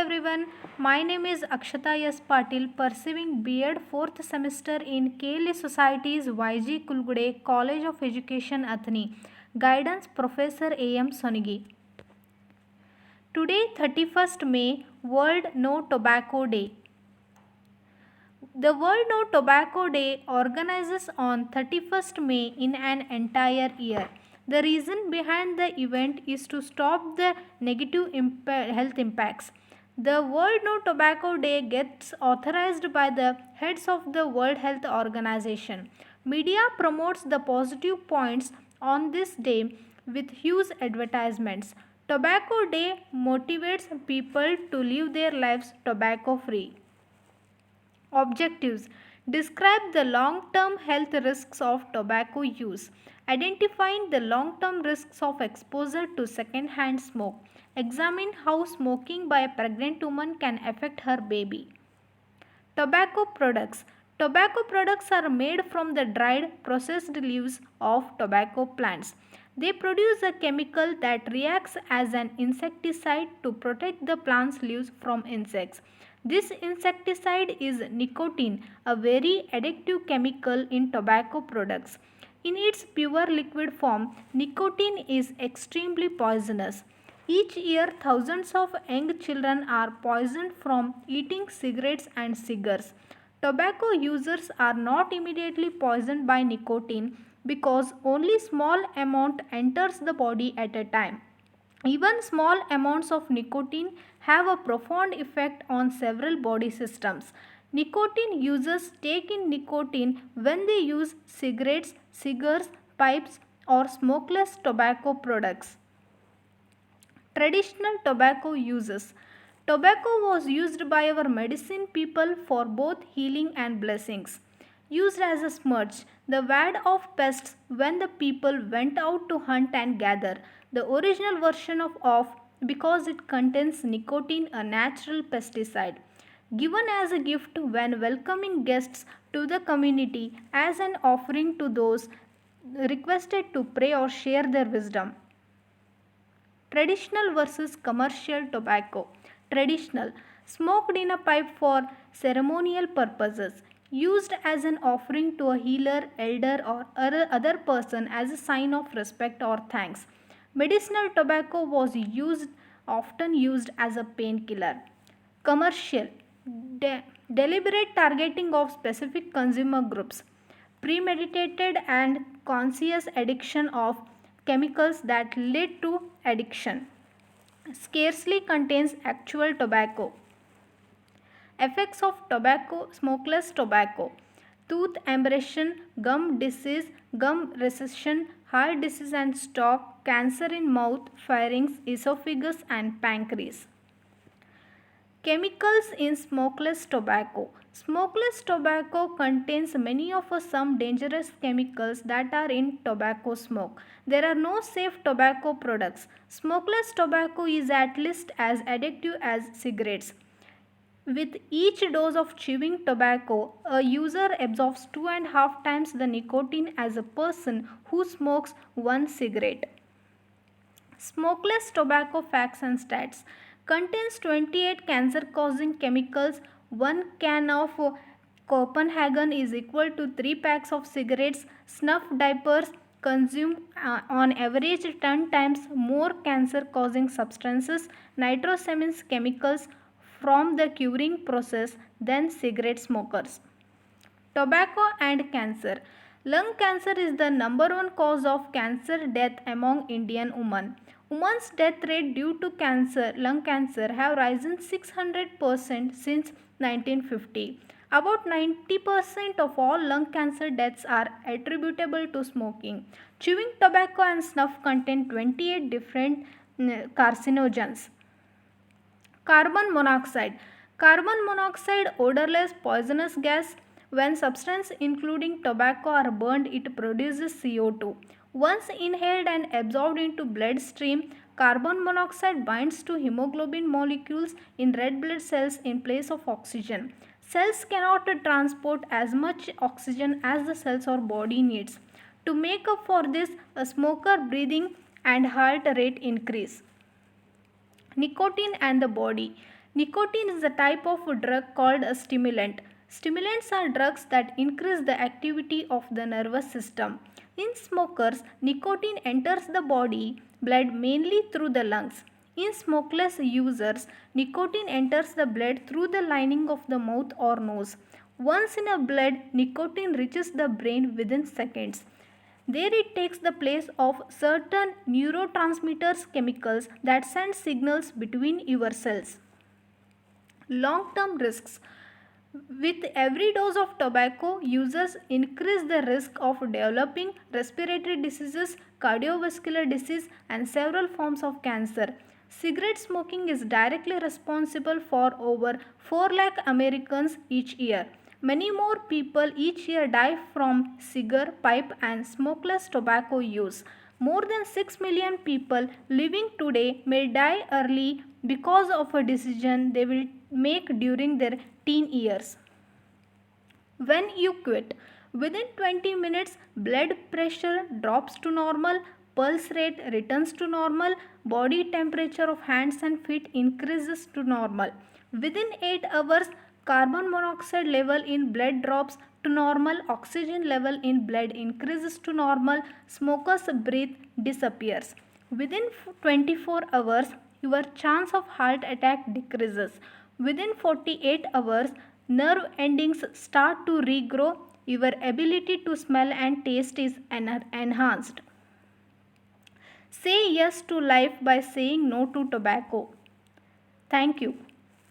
everyone, my name is Akshata S. Patil, pursuing B.Ed 4th semester in KLE Society's YG Kulgude College of Education, Athani. Guidance Professor A.M. Sonigi. Today, 31st May, World No Tobacco Day. The World No Tobacco Day organizes on 31st May in an entire year. The reason behind the event is to stop the negative health impacts. The World No Tobacco Day gets authorized by the heads of the World Health Organization. Media promotes the positive points on this day with huge advertisements. Tobacco Day motivates people to live their lives tobacco free. Objectives: describe the long-term health risks of tobacco use, identifying the long-term risks of exposure to second-hand smoke, examine how smoking by a pregnant woman can affect her baby. Tobacco products. Tobacco products are made from the dried, processed leaves of tobacco plants. They produce a chemical that reacts as an insecticide to protect the plant's leaves from insects. This insecticide is nicotine, a very addictive chemical in tobacco products. In its pure liquid form, nicotine is extremely poisonous. Each year, thousands of young children are poisoned from eating cigarettes and cigars. Tobacco users are not immediately poisoned by nicotine because only small amount enters the body at a time. Even small amounts of nicotine have a profound effect on several body systems. Nicotine users take in nicotine when they use cigarettes, cigars, pipes, or smokeless tobacco products. Traditional tobacco uses. Tobacco was used by our medicine people for both healing and blessings. Used as a smudge, the ward off pests when the people went out to hunt and gather. The original version of off because it contains nicotine, a natural pesticide. Given as a gift when welcoming guests to the community as an offering to those requested to pray or share their wisdom. Traditional versus commercial tobacco. Traditional, smoked in a pipe for ceremonial purposes, used as an offering to a healer, elder, or other person as a sign of respect or thanks. Medicinal tobacco was often used as a painkiller. Commercial, deliberate targeting of specific consumer groups, premeditated and conscious addiction of chemicals that lead to addiction. Scarcely contains actual tobacco. Effects of tobacco, smokeless tobacco: tooth abrasion, gum disease, gum recession, heart disease and stroke, cancer in mouth, pharynx, esophagus and pancreas. Chemicals in smokeless tobacco. Smokeless tobacco contains many of some dangerous chemicals that are in tobacco smoke. There are no safe tobacco products. Smokeless tobacco is at least as addictive as cigarettes. With each dose of chewing tobacco, a user absorbs 2.5 times the nicotine as a person who smokes one cigarette. Smokeless tobacco facts and stats: contains 28 cancer causing chemicals. 1 can of Copenhagen is equal to 3 packs of cigarettes. Snuff diapers consume on average 10 times more cancer causing substances, nitrosamines chemicals, from the curing process than cigarette smokers. Tobacco and cancer. Lung cancer is the number one cause of cancer death among Indian women. Women's death rate due to lung cancer, have risen 600% since 1950. About 90% of all lung cancer deaths are attributable to smoking. Chewing tobacco and snuff contain 28 different carcinogens. Carbon monoxide. Carbon monoxide, odorless poisonous gas. When substances including tobacco are burned, it produces CO2. Once inhaled and absorbed into bloodstream, carbon monoxide binds to hemoglobin molecules in red blood cells in place of oxygen. Cells cannot transport as much oxygen as the cells or body needs. To make up for this, a smoker breathing and heart rate increase. Nicotine and the body. Nicotine is a type of drug called a stimulant. Stimulants are drugs that increase the activity of the nervous system. In smokers, nicotine enters the blood mainly through the lungs. In smokeless users, nicotine enters the blood through the lining of the mouth or nose. Once in a blood, nicotine reaches the brain within seconds. There it takes the place of certain neurotransmitters chemicals that send signals between your cells. Long-term risks. With every dose of tobacco, users increase the risk of developing respiratory diseases, cardiovascular disease, and several forms of cancer. Cigarette smoking is directly responsible for over 4 lakh Americans each year. Many more people each year die from cigar, pipe, and smokeless tobacco use. More than 6 million people living today may die early because of a decision they will make during their teen years. When you quit, within 20 minutes, blood pressure drops to normal, pulse rate returns to normal, body temperature of hands and feet increases to normal. Within 8 hours, carbon monoxide level in blood drops to normal, oxygen level in blood increases to normal, smoker's breath disappears. Within 24 hours, your chance of heart attack decreases. Within 48 hours, nerve endings start to regrow. Your ability to smell and taste is enhanced. Say yes to life by saying no to tobacco. Thank you.